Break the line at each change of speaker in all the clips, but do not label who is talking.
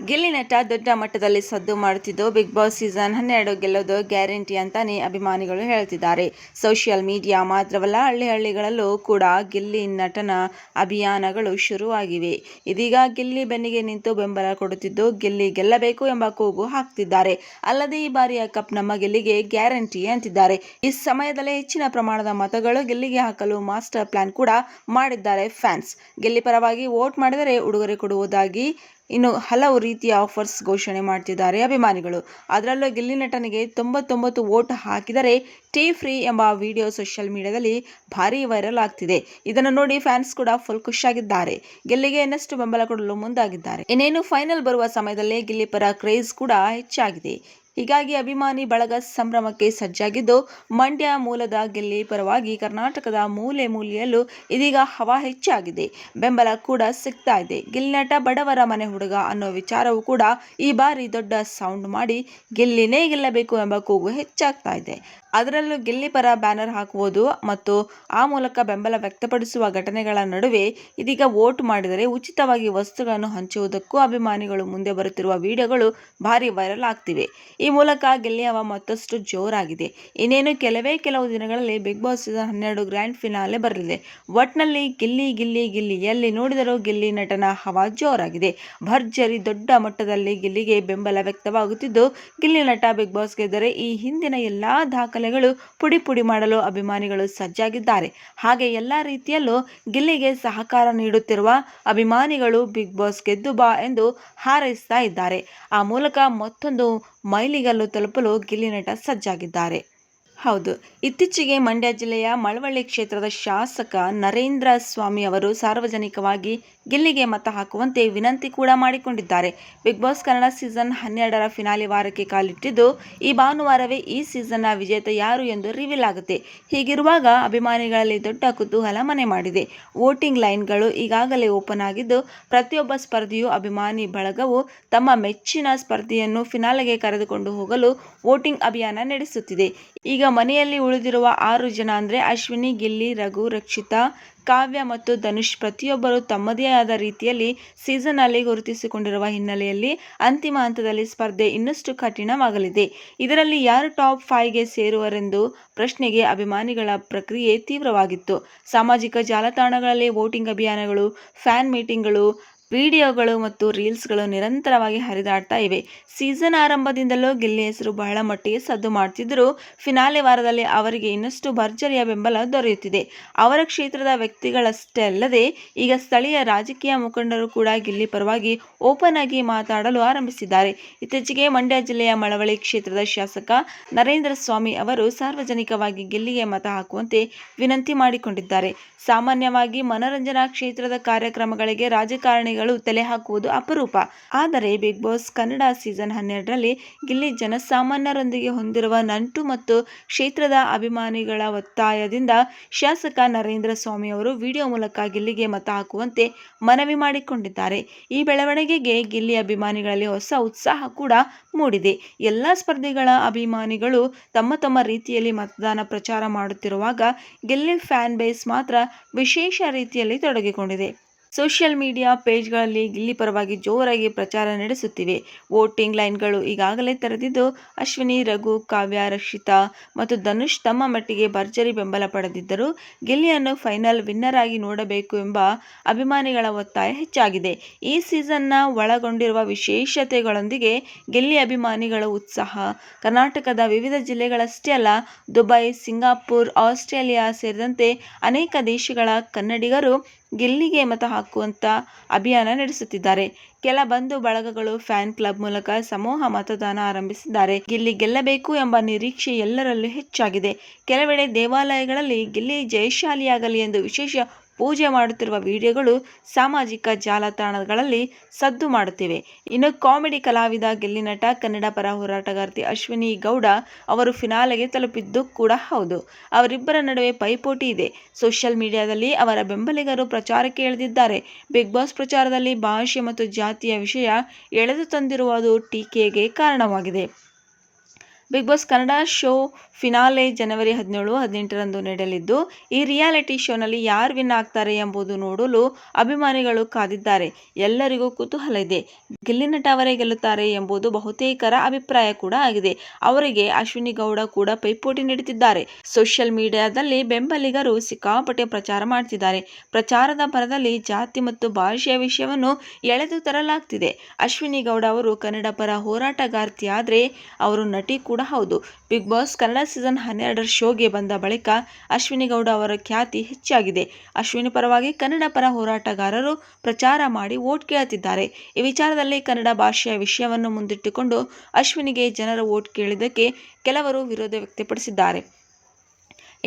ಗಿಲ್ಲಿ ನಟ ದೊಡ್ಡ ಮಟ್ಟದಲ್ಲಿ ಸದ್ದು ಮಾಡುತ್ತಿದ್ದು ಬಿಗ್ ಬಾಸ್ ಸೀಸನ್ 12 ಗೆಲ್ಲೋದು ಗ್ಯಾರಂಟಿ ಅಂತಾನೆ ಅಭಿಮಾನಿಗಳು ಹೇಳ್ತಿದ್ದಾರೆ. ಸೋಷಿಯಲ್ ಮೀಡಿಯಾ ಮಾತ್ರವಲ್ಲ, ಹಳ್ಳಿಗಳಲ್ಲೂ ಕೂಡ ಗಿಲ್ಲಿ ನಟನ ಅಭಿಯಾನಗಳು ಶುರುವಾಗಿವೆ. ಇದೀಗ ಗಿಲ್ಲಿ ಬೆನ್ನಿಗೆ ನಿಂತು ಬೆಂಬಲ ಕೊಡುತ್ತಿದ್ದು, ಗಿಲ್ಲಿ ಗೆಲ್ಲಬೇಕು ಎಂಬ ಕೂಗು ಹಾಕ್ತಿದ್ದಾರೆ. ಅಲ್ಲದೆ ಈ ಬಾರಿಯ ಕಪ್ ನಮ್ಮ ಗಿಲ್ಲಿಗೆ ಗ್ಯಾರಂಟಿ ಅಂತಿದ್ದಾರೆ. ಈ ಸಮಯದಲ್ಲೇ ಹೆಚ್ಚಿನ ಪ್ರಮಾಣದ ಮತಗಳು ಗಿಲ್ಲಿಗೆ ಹಾಕಲು ಮಾಸ್ಟರ್ ಪ್ಲಾನ್ ಕೂಡ ಮಾಡಿದ್ದಾರೆ ಫ್ಯಾನ್ಸ್. ಗಿಲ್ಲಿ ಪರವಾಗಿ ವೋಟ್ ಮಾಡಿದರೆ ಉಡುಗೊರೆ ಕೊಡುವುದಾಗಿ ಇನ್ನು ಹಲವು ರೀತಿಯ ಆಫರ್ಸ್ ಘೋಷಣೆ ಮಾಡ್ತಿದ್ದಾರೆ ಅಭಿಮಾನಿಗಳು. ಅದರಲ್ಲೂ ಗಿಲ್ಲಿ ನಟನಿಗೆ 99 ವೋಟ್ ಹಾಕಿದರೆ ಟೀ ಫ್ರೀ ಎಂಬ ವಿಡಿಯೋ ಸೋಷಿಯಲ್ ಮೀಡಿಯಾದಲ್ಲಿ ಭಾರೀ ವೈರಲ್ ಆಗ್ತಿದೆ. ಇದನ್ನು ನೋಡಿ ಫ್ಯಾನ್ಸ್ ಕೂಡ ಫುಲ್ ಖುಷಿಯಾಗಿದ್ದಾರೆ. ಗಿಲ್ಲಿಗೆ ಇನ್ನಷ್ಟು ಬೆಂಬಲ ಕೊಡಲು ಮುಂದಾಗಿದ್ದಾರೆ. ಇನ್ನೇನು ಫೈನಲ್ ಬರುವ ಸಮಯದಲ್ಲೇ ಗಿಲ್ಲಿ ಪರ ಕ್ರೇಜ್ ಕೂಡ ಹೆಚ್ಚಾಗಿದೆ. ಹೀಗಾಗಿ ಅಭಿಮಾನಿ ಬಳಗ ಸಂಭ್ರಮಕ್ಕೆ ಸಜ್ಜಾಗಿದ್ದು, ಮಂಡ್ಯ ಮೂಲದ ಗಿಲ್ಲಿ ಪರವಾಗಿ ಕರ್ನಾಟಕದ ಮೂಲೆ ಮೂಲೆಯಲ್ಲೂ ಇದೀಗ ಹವಾ ಹೆಚ್ಚಾಗಿದೆ. ಬೆಂಬಲ ಕೂಡ ಸಿಗ್ತಾ ಇದೆ. ಗಿಲ್ಲಿ ನಟ ಬಡವರ ಮನೆ ಹುಡುಗ ಅನ್ನೋ ವಿಚಾರವೂ ಕೂಡ ಈ ಬಾರಿ ದೊಡ್ಡ ಸೌಂಡ್ ಮಾಡಿ ಗಿಲ್ಲಿನೇ ಗೆಲ್ಲಬೇಕು ಎಂಬ ಕೂಗು ಹೆಚ್ಚಾಗ್ತಾ ಇದೆ. ಅದರಲ್ಲೂ ಗಿಲ್ಲಿ ಪರ ಬ್ಯಾನರ್ ಹಾಕುವುದು ಮತ್ತು ಆ ಮೂಲಕ ಬೆಂಬಲ ವ್ಯಕ್ತಪಡಿಸುವ ಘಟನೆಗಳ ನಡುವೆ ಇದೀಗ ವೋಟ್ ಮಾಡಿದರೆ ಉಚಿತವಾಗಿ ವಸ್ತುಗಳನ್ನು ಹಂಚುವುದಕ್ಕೂ ಅಭಿಮಾನಿಗಳು ಮುಂದೆ ಬರುತ್ತಿರುವ ವಿಡಿಯೋಗಳು ಭಾರಿ ವೈರಲ್ ಆಗ್ತಿವೆ. ಈ ಮೂಲಕ ಗಿಲ್ಲಿ ಹವಾ ಮತ್ತಷ್ಟು ಜೋರಾಗಿದೆ. ಇನ್ನೇನು ಕೆಲವು ದಿನಗಳಲ್ಲಿ big boss season 12 grand finale ಬರಲಿದೆ. ಒಟ್ನಲ್ಲಿ ಗಿಲ್ಲಿ ಗಿಲ್ಲಿ ಗಿಲ್ಲಿ ಎಲ್ಲಿ ನೋಡಿದರೂ ಗಿಲ್ಲಿ ನಟನ ಹವಾ ಜೋರಾಗಿದೆ. ಭರ್ಜರಿ ದೊಡ್ಡ ಮಟ್ಟದಲ್ಲಿ ಗಿಲ್ಲಿಗೆ ಬೆಂಬಲ ವ್ಯಕ್ತವಾಗುತ್ತಿದ್ದು, ಗಿಲ್ಲಿ ನಟ ಬಿಗ್ ಬಾಸ್ ಗೆದ್ದರೆ ಈ ಹಿಂದಿನ ಎಲ್ಲಾ ದಾಖಲೆಗಳು ಪುಡಿ ಮಾಡಲು ಅಭಿಮಾನಿಗಳು ಸಜ್ಜಾಗಿದ್ದಾರೆ. ಹಾಗೆ ಎಲ್ಲಾ ರೀತಿಯಲ್ಲೂ ಗಿಲ್ಲಿಗೆ ಸಹಕಾರ ನೀಡುತ್ತಿರುವ ಅಭಿಮಾನಿಗಳು ಬಿಗ್ ಬಾಸ್ ಗೆದ್ದು ಬಾ ಎಂದು ಹಾರೈಸ್ತಾ ಇದ್ದಾರೆ. ಆ ಮೂಲಕ ಮತ್ತೊಂದು ಮೈಲಿಗಲ್ಲು ತಲುಪಲು ಗಿಲ್ಲಿ ನಟ ಸಜ್ಜಾಗಿದ್ದಾರೆ. ಹೌದು, ಇತ್ತೀಚೆಗೆ ಮಂಡ್ಯ ಜಿಲ್ಲೆಯ ಮಳವಳ್ಳಿ ಕ್ಷೇತ್ರದ ಶಾಸಕ ನರೇಂದ್ರ ಸ್ವಾಮಿ ಅವರು ಸಾರ್ವಜನಿಕವಾಗಿ ಗಿಲ್ಲಿಗೆ ಮತ ಹಾಕುವಂತೆ ವಿನಂತಿ ಕೂಡ ಮಾಡಿಕೊಂಡಿದ್ದಾರೆ. ಬಿಗ್ ಬಾಸ್ ಕನ್ನಡ ಸೀಸನ್ 12ರ ಫಿನಾಲೆ ವಾರಕ್ಕೆ ಕಾಲಿಟ್ಟಿದ್ದು, ಈ ಭಾನುವಾರವೇ ಈ ಸೀಸನ್ನ ವಿಜೇತ ಯಾರು ಎಂದು ರಿವೀಲ್ ಆಗುತ್ತೆ. ಹೀಗಿರುವಾಗ ಅಭಿಮಾನಿಗಳಲ್ಲಿ ದೊಡ್ಡ ಕುತೂಹಲ ಮನೆ ಮಾಡಿದೆ. ವೋಟಿಂಗ್ ಲೈನ್ಗಳು ಈಗಾಗಲೇ ಓಪನ್ ಆಗಿದ್ದು, ಪ್ರತಿಯೊಬ್ಬ ಸ್ಪರ್ಧಿಯೂ ಅಭಿಮಾನಿ ಬಳಗವು ತಮ್ಮ ಮೆಚ್ಚಿನ ಸ್ಪರ್ಧಿಯನ್ನು ಫಿನಾಲೆಗೆ ಕರೆದುಕೊಂಡು ಹೋಗಲು ವೋಟಿಂಗ್ ಅಭಿಯಾನ ನಡೆಸುತ್ತಿದೆ. ಈಗ ಮನೆಯಲ್ಲಿ ಉಳಿದಿರುವ 6 ಜನ ಅಂದ್ರೆ ಅಶ್ವಿನಿ, ಗಿಲ್ಲಿ, ರಘು, ರಕ್ಷಿತಾ, ಕಾವ್ಯ ಮತ್ತು ಧನುಷ್ ಪ್ರತಿಯೊಬ್ಬರು ತಮ್ಮದೇ ಆದ ರೀತಿಯಲ್ಲಿ ಸೀಸನ್ನಲ್ಲಿ ಗುರುತಿಸಿಕೊಂಡಿರುವ ಹಿನ್ನೆಲೆಯಲ್ಲಿ ಅಂತಿಮ ಹಂತದಲ್ಲಿ ಸ್ಪರ್ಧೆ ಇನ್ನಷ್ಟು ಕಠಿಣವಾಗಲಿದೆ. ಇದರಲ್ಲಿ ಯಾರು ಟಾಪ್ 5ಗೆ ಸೇರುವರೆಂದು ಪ್ರಶ್ನೆಗೆ ಅಭಿಮಾನಿಗಳ ಪ್ರಕ್ರಿಯೆ ತೀವ್ರವಾಗಿತ್ತು. ಸಾಮಾಜಿಕ ಜಾಲತಾಣಗಳಲ್ಲಿ ವೋಟಿಂಗ್ ಅಭಿಯಾನಗಳು, ಫ್ಯಾನ್ ಮೀಟಿಂಗ್ಗಳು, ವಿಡಿಯೋಗಳು ಮತ್ತು ರೀಲ್ಸ್ಗಳು ನಿರಂತರವಾಗಿ ಹರಿದಾಡ್ತಾ ಇವೆ. ಸೀಸನ್ ಆರಂಭದಿಂದಲೂ ಗಿಲ್ಲಿ ಹೆಸರು ಬಹಳ ಮಟ್ಟಿಗೆ ಸದ್ದು ಮಾಡ್ತಿದ್ದರೂ, ಫಿನಾಲೆ ವಾರದಲ್ಲಿ ಅವರಿಗೆ ಇನ್ನಷ್ಟು ಭರ್ಜರಿಯ ಬೆಂಬಲ ದೊರೆಯುತ್ತಿದೆ. ಅವರ ಕ್ಷೇತ್ರದ ವ್ಯಕ್ತಿಗಳಷ್ಟೇ ಅಲ್ಲದೆ ಈಗ ಸ್ಥಳೀಯ ರಾಜಕೀಯ ಮುಖಂಡರು ಕೂಡ ಗಿಲ್ಲಿ ಪರವಾಗಿ ಓಪನ್ ಆಗಿ ಮಾತಾಡಲು ಆರಂಭಿಸಿದ್ದಾರೆ. ಇತ್ತೀಚೆಗೆ ಮಂಡ್ಯ ಜಿಲ್ಲೆಯ ಮಳವಳ್ಳಿ ಕ್ಷೇತ್ರದ ಶಾಸಕ ನರೇಂದ್ರ ಸ್ವಾಮಿ ಅವರು ಸಾರ್ವಜನಿಕವಾಗಿ ಗಿಲ್ಲಿಗೆ ಮತ ಹಾಕುವಂತೆ ವಿನಂತಿ ಮಾಡಿಕೊಂಡಿದ್ದಾರೆ. ಸಾಮಾನ್ಯವಾಗಿ ಮನರಂಜನಾ ಕ್ಷೇತ್ರದ ಕಾರ್ಯಕ್ರಮಗಳಿಗೆ ರಾಜಕಾರಣಿಗಳು ತಲೆ ಹಾಕುವುದು ಅಪರೂಪ. ಆದರೆ ಬಿಗ್ ಬಾಸ್ ಕನ್ನಡ ಸೀಸನ್ 12ರಲ್ಲಿ ಗಿಲ್ಲಿ ಜನಸಾಮಾನ್ಯರೊಂದಿಗೆ ಹೊಂದಿರುವ ನಂಟು ಮತ್ತು ಕ್ಷೇತ್ರದ ಅಭಿಮಾನಿಗಳ ಒತ್ತಾಯದಿಂದ ಶಾಸಕ ನರೇಂದ್ರ ಸ್ವಾಮಿ ಅವರು ವಿಡಿಯೋ ಮೂಲಕ ಗಿಲ್ಲಿಗೆ ಮತ ಹಾಕುವಂತೆ ಮನವಿ ಮಾಡಿಕೊಂಡಿದ್ದಾರೆ. ಈ ಬೆಳವಣಿಗೆಗೆ ಗಿಲ್ಲಿ ಅಭಿಮಾನಿಗಳಲ್ಲಿ ಹೊಸ ಉತ್ಸಾಹ ಕೂಡ ಮೂಡಿದೆ. ಎಲ್ಲಾ ಸ್ಪರ್ಧಿಗಳ ಅಭಿಮಾನಿಗಳು ತಮ್ಮ ರೀತಿಯಲ್ಲಿ ಮತದಾನ ಪ್ರಚಾರ ಮಾಡುತ್ತಿರುವಾಗ ಗಿಲ್ಲಿ ಫ್ಯಾನ್ ಬೇಸ್ ಮಾತ್ರ ವಿಶೇಷ ರೀತಿಯಲ್ಲಿ ತೊಡಗಿಕೊಂಡಿದೆ. ಸೋಷಿಯಲ್ ಮೀಡಿಯಾ ಪೇಜ್ಗಳಲ್ಲಿ ಗಿಲ್ಲಿ ಪರವಾಗಿ ಜೋರಾಗಿ ಪ್ರಚಾರ ನಡೆಸುತ್ತಿವೆ. ವೋಟಿಂಗ್ ಲೈನ್ಗಳು ಈಗಾಗಲೇ ತೆರೆದಿದ್ದು, ಅಶ್ವಿನಿ, ರಘು, ಕಾವ್ಯ, ರಕ್ಷಿತಾ ಮತ್ತು ಧನುಷ್ ತಮ್ಮ ಮಟ್ಟಿಗೆ ಭರ್ಜರಿ ಬೆಂಬಲ ಪಡೆದಿದ್ದರೂ ಗಿಲ್ಲಿಯನ್ನು ಫೈನಲ್ ವಿನ್ನರ್ ಆಗಿ ನೋಡಬೇಕು ಎಂಬ ಅಭಿಮಾನಿಗಳ ಒತ್ತಾಯ ಹೆಚ್ಚಾಗಿದೆ. ಈ ಸೀಸನ್ನ ಒಳಗೊಂಡಿರುವ ವಿಶೇಷತೆಗಳೊಂದಿಗೆ ಗಿಲ್ಲಿ ಅಭಿಮಾನಿಗಳ ಉತ್ಸಾಹ ಕರ್ನಾಟಕದ ವಿವಿಧ ಜಿಲ್ಲೆಗಳಷ್ಟೇ ಅಲ್ಲ, ದುಬೈ, ಸಿಂಗಾಪುರ್, ಆಸ್ಟ್ರೇಲಿಯಾ ಸೇರಿದಂತೆ ಅನೇಕ ದೇಶಗಳ ಕನ್ನಡಿಗರು ಗಿಲ್ಲಿಗೆ ಮತ ಹಾಕುವಂತ ಅಭಿಯಾನ ನಡೆಸುತ್ತಿದ್ದಾರೆ. ಕೆಲ ಬಂಧು ಬಳಗಗಳು ಫ್ಯಾನ್ ಕ್ಲಬ್ ಮೂಲಕ ಸಮೂಹ ಮತದಾನ ಆರಂಭಿಸಿದ್ದಾರೆ. ಗಿಲ್ಲಿ ಗೆಲ್ಲಬೇಕು ಎಂಬ ನಿರೀಕ್ಷೆ ಎಲ್ಲರಲ್ಲೂ ಹೆಚ್ಚಾಗಿದೆ. ಕೆಲವೆಡೆ ದೇವಾಲಯಗಳಲ್ಲಿ ಗಿಲ್ಲಿ ಜಯಶಾಲಿಯಾಗಲಿ ಎಂದು ವಿಶೇಷ ಪೂಜೆ ಮಾಡುತ್ತಿರುವ ವಿಡಿಯೋಗಳು ಸಾಮಾಜಿಕ ಜಾಲತಾಣಗಳಲ್ಲಿ ಸದ್ದು ಮಾಡುತ್ತಿವೆ. ಇನ್ನು ಕಾಮಿಡಿ ಕಲಾವಿದ ಗಿಲ್ಲಿ ನಟ, ಕನ್ನಡ ಪರ ಹೋರಾಟಗಾರ್ತಿ ಅಶ್ವಿನಿ ಗೌಡ ಅವರು ಫಿನಾಲೆಗೆ ತಲುಪಿದ್ದು ಕೂಡ ಹೌದು. ಅವರಿಬ್ಬರ ನಡುವೆ ಪೈಪೋಟಿ ಇದೆ. ಸೋಷಿಯಲ್ ಮೀಡಿಯಾದಲ್ಲಿ ಅವರ ಬೆಂಬಲಿಗರು ಪ್ರಚಾರಕ್ಕೆ ಇಳಿದಿದ್ದಾರೆ. ಬಿಗ್ ಬಾಸ್ ಪ್ರಚಾರದಲ್ಲಿ ಭಾಷೆ ಮತ್ತು ಜಾತಿಯ ವಿಷಯ ಎಳೆದು ತಂದಿರುವುದು ಟೀಕೆಗೆ ಕಾರಣವಾಗಿದೆ. Bigg Boss Kannada show finale ಜನವರಿ 17-18ರಂದು ನಡೆಯಲಿದ್ದು, ಈ ರಿಯಾಲಿಟಿ ಶೋನಲ್ಲಿ ಯಾರು ವಿನ್ ಆಗ್ತಾರೆ ಎಂಬುದು ನೋಡಲು ಅಭಿಮಾನಿಗಳು ಕಾದಿದ್ದಾರೆ. ಎಲ್ಲರಿಗೂ ಕುತೂಹಲ ಇದೆ. ಗಿಲ್ಲಿ ನಟ ಅವರೇ ಗೆಲ್ಲುತ್ತಾರೆ ಎಂಬುದು ಬಹುತೇಕರ ಅಭಿಪ್ರಾಯ ಕೂಡ ಆಗಿದೆ. ಅವರಿಗೆ ಅಶ್ವಿನಿ ಗೌಡ ಕೂಡ ಪೈಪೋಟಿ ನೀಡುತ್ತಿದ್ದಾರೆ. ಸೋಷಿಯಲ್ ಮೀಡಿಯಾದಲ್ಲಿ ಬೆಂಬಲಿಗರು ಸಿಕ್ಕಾಪಟ್ಟೆ ಪ್ರಚಾರ ಮಾಡ್ತಿದ್ದಾರೆ. ಪ್ರಚಾರದ ಭರದಲ್ಲಿ ಜಾತಿ ಮತ್ತು ಭಾಷೆಯ ವಿಷಯವನ್ನು ಎಳೆದು ತರಲಾಗ್ತಿದೆ. ಅಶ್ವಿನಿ ಗೌಡ ಅವರು ಕನ್ನಡ ಪರ ಹೋರಾಟಗಾರ್ತಿಯಾದ್ರೆ ಅವರು ನಟಿ ಕೂಡ ಹೌದು. ಬಿಗ್ ಬಾಸ್ ಕನ್ನಡ ಸೀಸನ್ 12ರ ಶೋಗೆ ಬಂದ ಬಳಿಕ ಅಶ್ವಿನಿ ಗೌಡ ಅವರ ಖ್ಯಾತಿ ಹೆಚ್ಚಾಗಿದೆ. ಅಶ್ವಿನಿ ಪರವಾಗಿ ಕನ್ನಡ ಪರ ಹೋರಾಟಗಾರರು ಪ್ರಚಾರ ಮಾಡಿ ವೋಟ್ ಕೇಳುತ್ತಿದ್ದಾರೆ. ಈ ವಿಚಾರದಲ್ಲಿ ಕನ್ನಡ ಭಾಷೆಯ ವಿಷಯವನ್ನು ಮುಂದಿಟ್ಟುಕೊಂಡು ಅಶ್ವಿನಿಗೆ ಜನರ ವೋಟ್ ಕೇಳಿದ್ದಕ್ಕೆ ಕೆಲವರು ವಿರೋಧ ವ್ಯಕ್ತಪಡಿಸಿದ್ದಾರೆ.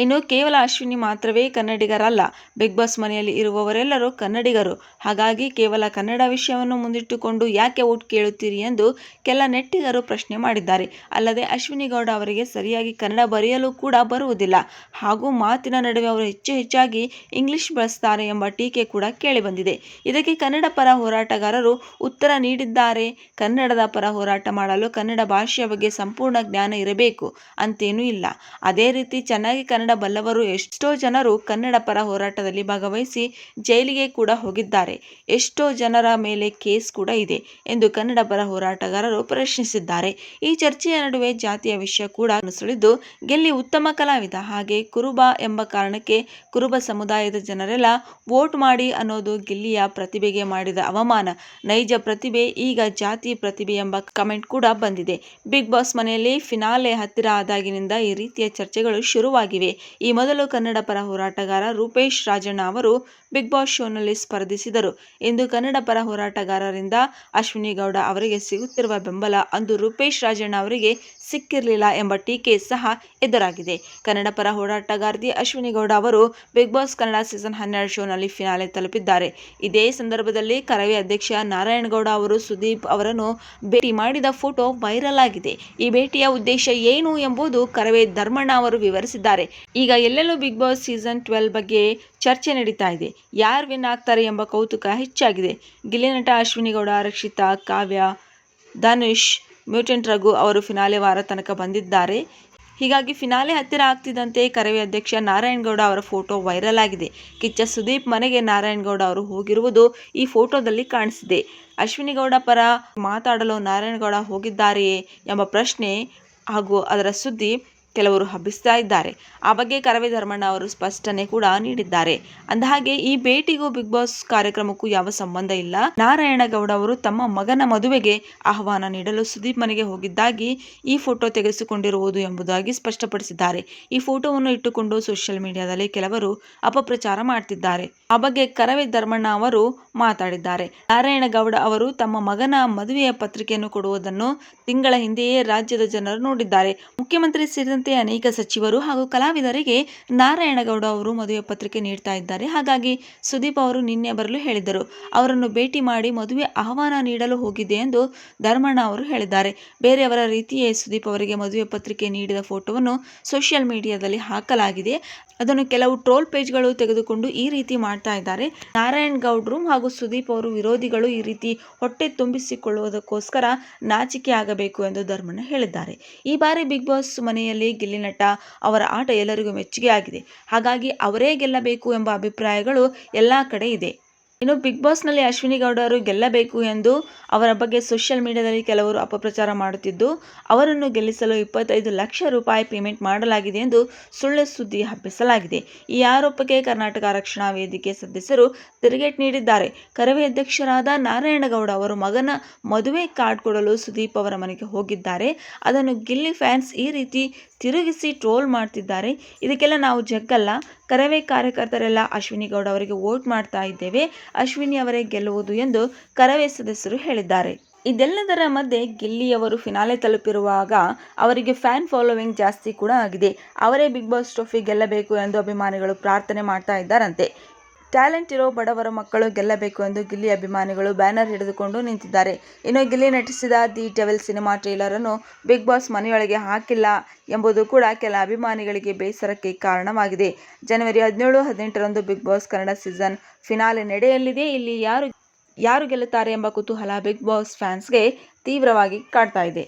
ಇನ್ನು ಕೇವಲ ಅಶ್ವಿನಿ ಮಾತ್ರವೇ ಕನ್ನಡಿಗರಲ್ಲ, ಬಿಗ್ ಬಾಸ್ ಮನೆಯಲ್ಲಿ ಇರುವವರೆಲ್ಲರೂ ಕನ್ನಡಿಗರು. ಹಾಗಾಗಿ ಕೇವಲ ಕನ್ನಡ ವಿಷಯವನ್ನು ಮುಂದಿಟ್ಟುಕೊಂಡು ಯಾಕೆ ವೋಟ್ ಕೇಳುತ್ತೀರಿ ಎಂದು ಕೆಲ ನೆಟ್ಟಿಗರು ಪ್ರಶ್ನೆ ಮಾಡಿದ್ದಾರೆ. ಅಲ್ಲದೆ ಅಶ್ವಿನಿ ಗೌಡ ಅವರಿಗೆ ಸರಿಯಾಗಿ ಕನ್ನಡ ಬರೆಯಲು ಕೂಡ ಬರುವುದಿಲ್ಲ ಹಾಗೂ ಮಾತಿನ ನಡುವೆ ಅವರು ಹೆಚ್ಚಾಗಿ ಇಂಗ್ಲಿಷ್ ಬಳಸ್ತಾರೆ ಎಂಬ ಟೀಕೆ ಕೂಡ ಕೇಳಿಬಂದಿದೆ. ಇದಕ್ಕೆ ಕನ್ನಡ ಪರ ಹೋರಾಟಗಾರರು ಉತ್ತರ ನೀಡಿದ್ದಾರೆ. ಕನ್ನಡದ ಪರ ಹೋರಾಟ ಮಾಡಲು ಕನ್ನಡ ಭಾಷೆಯ ಬಗ್ಗೆ ಸಂಪೂರ್ಣ ಜ್ಞಾನ ಇರಬೇಕು ಅಂತೇನೂ ಇಲ್ಲ. ಅದೇ ರೀತಿ ಚೆನ್ನಾಗಿ ಕನ್ನಡ ಬಲ್ಲವರು ಎಷ್ಟೋ ಜನರು ಕನ್ನಡ ಪರ ಹೋರಾಟದಲ್ಲಿ ಭಾಗವಹಿಸಿ ಜೈಲಿಗೆ ಕೂಡ ಹೋಗಿದ್ದಾರೆ. ಎಷ್ಟೋ ಜನರ ಮೇಲೆ ಕೇಸ್ ಕೂಡ ಇದೆ ಎಂದು ಕನ್ನಡ ಪರ ಹೋರಾಟಗಾರರು ಪ್ರಶ್ನಿಸಿದ್ದಾರೆ. ಈ ಚರ್ಚೆಯ ನಡುವೆ ಜಾತಿಯ ವಿಷಯ ಕೂಡ ನುಸುಳಿದ್ದು, ಗಿಲ್ಲಿ ಉತ್ತಮ ಕಲಾವಿದ, ಹಾಗೆ ಕುರುಬ ಎಂಬ ಕಾರಣಕ್ಕೆ ಕುರುಬ ಸಮುದಾಯದ ಜನರೆಲ್ಲ ವೋಟ್ ಮಾಡಿ ಅನ್ನೋದು ಗಿಲ್ಲಿಯ ಪ್ರತಿಭೆಗೆ ಮಾಡಿದ ಅವಮಾನ. ನೈಜ ಪ್ರತಿಭೆ ಈಗ ಜಾತಿ ಪ್ರತಿಭೆ ಎಂಬ ಕಮೆಂಟ್ ಕೂಡ ಬಂದಿದೆ. ಬಿಗ್ ಬಾಸ್ ಮನೆಯಲ್ಲಿ ಫಿನಾಲೆ ಹತ್ತಿರ ಆದಾಗಿನಿಂದ ಈ ರೀತಿಯ ಚರ್ಚೆಗಳು ಶುರುವಾಗಿವೆ. ಈ ಮೊದಲು ಕನ್ನಡ ಪರ ಹೋರಾಟಗಾರ ರೂಪೇಶ್ ರಾಜಣ್ಣ ಅವರು ಬಿಗ್ ಬಾಸ್ ಶೋನಲ್ಲಿ ಸ್ಪರ್ಧಿಸಿದರು. ಇಂದು ಕನ್ನಡ ಪರ ಹೋರಾಟಗಾರರಿಂದ ಅಶ್ವಿನಿ ಗೌಡ ಅವರಿಗೆ ಸಿಗುತ್ತಿರುವ ಬೆಂಬಲ ಅಂದು ರೂಪೇಶ್ ರಾಜಣ್ಣ ಅವರಿಗೆ ಸಿಕ್ಕಿರಲಿಲ್ಲ ಎಂಬ ಟೀಕೆ ಸಹ ಎದುರಾಗಿದೆ. ಕನ್ನಡ ಪರ ಹೋರಾಟಗಾರ್ತಿ ಅಶ್ವಿನಿ ಗೌಡ ಅವರು ಬಿಗ್ ಬಾಸ್ ಕನ್ನಡ ಸೀಸನ್ 12 ಶೋನಲ್ಲಿ ಫಿನಾಲೆ ತಲುಪಿದ್ದಾರೆ. ಇದೇ ಸಂದರ್ಭದಲ್ಲಿ ಕರವೇ ಅಧ್ಯಕ್ಷ ನಾರಾಯಣಗೌಡ ಅವರು ಸುದೀಪ್ ಅವರನ್ನು ಭೇಟಿ ಮಾಡಿದ ಫೋಟೋ ವೈರಲ್ ಆಗಿದೆ. ಈ ಭೇಟಿಯ ಉದ್ದೇಶ ಏನು ಎಂಬುದು ಕರವೇ ಧರ್ಮಣ್ಣ ಅವರು ವಿವರಿಸಿದ್ದಾರೆ. ಈಗ ಎಲ್ಲೆಲ್ಲೂ ಬಿಗ್ ಬಾಸ್ ಸೀಸನ್ 12 ಬಗ್ಗೆ ಚರ್ಚೆ ನಡೀತಾ ಇದೆ. ಯಾರು ವಿನ್ ಆಗ್ತಾರೆ ಎಂಬ ಕೌತುಕ ಹೆಚ್ಚಾಗಿದೆ. ಗಿಲ್ಲಿ ನಟ ಅಶ್ವಿನಿ ಗೌಡ, ರಕ್ಷಿತಾ, ಕಾವ್ಯ, ಧನುಷ್, ಮ್ಯೂಟೆಂಟ್ ರಘು ಅವರು ಫಿನಾಲೆ ವಾರ ತನಕ ಬಂದಿದ್ದಾರೆ. ಹೀಗಾಗಿ ಫಿನಾಲೆ ಹತ್ತಿರ ಆಗ್ತಿದ್ದಂತೆ ಕರವೇ ಅಧ್ಯಕ್ಷ ನಾರಾಯಣಗೌಡ ಅವರ ಫೋಟೋ ವೈರಲ್ ಆಗಿದೆ. ಕಿಚ್ಚ ಸುದೀಪ್ ಮನೆಗೆ ನಾರಾಯಣಗೌಡ ಅವರು ಹೋಗಿರುವುದು ಈ ಫೋಟೋದಲ್ಲಿ ಕಾಣಿಸಿದೆ. ಅಶ್ವಿನಿ ಗೌಡ ಪರ ಮಾತಾಡಲು ನಾರಾಯಣಗೌಡ ಹೋಗಿದ್ದಾರೆಯೇ ಎಂಬ ಪ್ರಶ್ನೆ ಹಾಗೂ ಅದರ ಸುದ್ದಿ ಕೆಲವರು ಹಬ್ಬಿಸ್ತಾ ಇದ್ದಾರೆ. ಆ ಬಗ್ಗೆ ಕರವೇ ಧರ್ಮಣ್ಣ ಅವರು ಸ್ಪಷ್ಟನೆ ಕೂಡ ನೀಡಿದ್ದಾರೆ. ಅಂದಹಾಗೆ ಈ ಭೇಟಿಗೂ ಬಿಗ್ ಬಾಸ್ ಕಾರ್ಯಕ್ರಮಕ್ಕೂ ಯಾವ ಸಂಬಂಧ ಇಲ್ಲ. ನಾರಾಯಣಗೌಡ ಅವರು ತಮ್ಮ ಮಗನ ಮದುವೆಗೆ ಆಹ್ವಾನ ನೀಡಲು ಸುದೀಪ್ ಮನೆಗೆ ಹೋಗಿದ್ದಾಗಿ ಈ ಫೋಟೋ ತೆಗೆಸಿಕೊಂಡಿರುವುದು ಎಂಬುದಾಗಿ ಸ್ಪಷ್ಟಪಡಿಸಿದ್ದಾರೆ. ಈ ಫೋಟೋವನ್ನು ಇಟ್ಟುಕೊಂಡು ಸೋಷಿಯಲ್ ಮೀಡಿಯಾದಲ್ಲಿ ಕೆಲವರು ಅಪಪ್ರಚಾರ ಮಾಡ್ತಿದ್ದಾರೆ. ಆ ಬಗ್ಗೆ ಕರವೇ ಧರ್ಮಣ್ಣ ಅವರು ಮಾತಾಡಿದ್ದಾರೆ. ನಾರಾಯಣಗೌಡ ಅವರು ತಮ್ಮ ಮಗನ ಮದುವೆಯ ಪತ್ರಿಕೆಯನ್ನು ಕೊಡುವುದನ್ನು ತಿಂಗಳ ಹಿಂದೆಯೇ ರಾಜ್ಯದ ಜನರು ನೋಡಿದ್ದಾರೆ. ಮುಖ್ಯಮಂತ್ರಿ ಸೇರಿದಂತೆ ಅನೇಕ ಸಚಿವರು ಹಾಗೂ ಕಲಾವಿದರಿಗೆ ನಾರಾಯಣಗೌಡ ಅವರು ಮದುವೆ ಪತ್ರಿಕೆ ನೀಡ್ತಾ ಇದ್ದಾರೆ. ಹಾಗಾಗಿ ಸುದೀಪ್ ಅವರು ನಿನ್ನೆ ಬರಲು ಹೇಳಿದ್ದರು. ಅವರನ್ನು ಭೇಟಿ ಮಾಡಿ ಮದುವೆ ಆಹ್ವಾನ ನೀಡಲು ಹೋಗಿದ್ದೆ ಎಂದು ಧರ್ಮಣ್ಣ ಅವರು ಹೇಳಿದ್ದಾರೆ. ಬೇರೆಯವರ ರೀತಿಯೇ ಸುದೀಪ್ ಅವರಿಗೆ ಮದುವೆ ಪತ್ರಿಕೆ ನೀಡಿದ ಫೋಟೋವನ್ನು ಸೋಷಿಯಲ್ ಮೀಡಿಯಾದಲ್ಲಿ ಹಾಕಲಾಗಿದೆ. ಅದನ್ನು ಕೆಲವು ಟ್ರೋಲ್ ಪೇಜ್ಗಳು ತೆಗೆದುಕೊಂಡು ಈ ರೀತಿ ಮಾಡ್ತಾ ಇದ್ದಾರೆ. ನಾರಾಯಣಗೌಡರು ಹಾಗೂ ಸುದೀಪ್ ಅವರು ವಿರೋಧಿಗಳು ಈ ರೀತಿ ಹೊಟ್ಟೆ ತುಂಬಿಸಿಕೊಳ್ಳುವುದಕ್ಕೋಸ್ಕರ ನಾಚಿಕೆ ಆಗಬೇಕು ಎಂದು ಧರ್ಮಣ್ಣ ಹೇಳಿದ್ದಾರೆ. ಈ ಬಾರಿ ಬಿಗ್ ಬಾಸ್ ಮನೆಯಲ್ಲಿ ಗಿಲ್ಲಿ ನಟ ಅವರ ಆಟ ಎಲ್ಲರಿಗೂ ಮೆಚ್ಚುಗೆ ಆಗಿದೆ. ಹಾಗಾಗಿ ಅವರೇ ಗೆಲ್ಲಬೇಕು ಎಂಬ ಅಭಿಪ್ರಾಯಗಳು ಎಲ್ಲಾ ಕಡೆ ಇದೆ. ಇನ್ನು ಬಿಗ್ ಬಾಸ್ನಲ್ಲಿ ಅಶ್ವಿನಿ ಗೌಡ ಅವರು ಗೆಲ್ಲಬೇಕು ಎಂದು ಅವರ ಬಗ್ಗೆ ಸೋಷಿಯಲ್ ಮೀಡಿಯಾದಲ್ಲಿ ಕೆಲವರು ಅಪಪ್ರಚಾರ ಮಾಡುತ್ತಿದ್ದು, ಅವರನ್ನು ಗೆಲ್ಲಿಸಲು 25 ಲಕ್ಷ ರೂಪಾಯಿ ಪೇಮೆಂಟ್ ಮಾಡಲಾಗಿದೆ ಎಂದು ಸುಳ್ಳು ಸುದ್ದಿ ಹಬ್ಬಿಸಲಾಗಿದೆ. ಈ ಆರೋಪಕ್ಕೆ ಕರ್ನಾಟಕ ರಕ್ಷಣಾ ವೇದಿಕೆ ಸದಸ್ಯರು ತಿರುಗೇಟು ನೀಡಿದ್ದಾರೆ. ಕರವೇ ಅಧ್ಯಕ್ಷರಾದ ನಾರಾಯಣಗೌಡ ಅವರು ಮಗನ ಮದುವೆ ಕಾರ್ಡ್ ಕೊಡಲು ಸುದೀಪ್ ಅವರ ಮನೆಗೆ ಹೋಗಿದ್ದಾರೆ. ಅದನ್ನು ಗಿಲ್ಲಿ ಫ್ಯಾನ್ಸ್ ಈ ರೀತಿ ತಿರುಗಿಸಿ ಟ್ರೋಲ್ ಮಾಡ್ತಿದ್ದಾರೆ. ಇದಕ್ಕೆಲ್ಲ ನಾವು ಜಗ್ಗಲ್ಲ. ಕರವೇ ಕಾರ್ಯಕರ್ತರೆಲ್ಲ ಅಶ್ವಿನಿ ಗೌಡ ಅವರಿಗೆ ವೋಟ್ ಮಾಡ್ತಾ ಇದ್ದೇವೆ. ಅಶ್ವಿನಿ ಅವರೇ ಗೆಲ್ಲುವುದು ಎಂದು ಕರವೇ ಸದಸ್ಯರು ಹೇಳಿದ್ದಾರೆ. ಇದೆಲ್ಲದರ ಮಧ್ಯೆ ಗಿಲ್ಲಿಯವರು ಫಿನಾಲೆ ತಲುಪಿರುವಾಗ ಅವರಿಗೆ ಫ್ಯಾನ್ ಫಾಲೋವಿಂಗ್ ಜಾಸ್ತಿ ಕೂಡ ಆಗಿದೆ. ಅವರೇ ಬಿಗ್ ಬಾಸ್ ಟ್ರೋಫಿ ಗೆಲ್ಲಬೇಕು ಎಂದು ಅಭಿಮಾನಿಗಳು ಪ್ರಾರ್ಥನೆ ಮಾಡ್ತಾ ಇದ್ದಾರಂತೆ. ಟ್ಯಾಲೆಂಟ್ ಇರೋ ಬಡವರ ಮಕ್ಕಳು ಗೆಲ್ಲಬೇಕು ಎಂದು ಗಿಲ್ಲಿ ಅಭಿಮಾನಿಗಳು ಬ್ಯಾನರ್ ಹಿಡಿದುಕೊಂಡು ನಿಂತಿದ್ದಾರೆ. ಇನ್ನು ಗಿಲ್ಲಿ ನಟಿಸಿದ ದಿ ಡೆವಿಲ್ ಸಿನಿಮಾ ಟ್ರೇಲರ್ ಅನ್ನು ಬಿಗ್ ಬಾಸ್ ಮನೆಯೊಳಗೆ ಹಾಕಿಲ್ಲ ಎಂಬುದು ಕೂಡ ಕೆಲ ಅಭಿಮಾನಿಗಳಿಗೆ ಬೇಸರಕ್ಕೆ ಕಾರಣವಾಗಿದೆ. ಜನವರಿ 17-18ರಂದು Bigg Boss Kannada season finale ನಡೆಯಲಿದೆ. ಇಲ್ಲಿ ಯಾರು ಗೆಲ್ಲುತ್ತಾರೆ ಎಂಬ ಕುತೂಹಲ ಬಿಗ್ ಬಾಸ್ ಫ್ಯಾನ್ಸ್ಗೆ ತೀವ್ರವಾಗಿ ಕಾಡ್ತಾ ಇದೆ.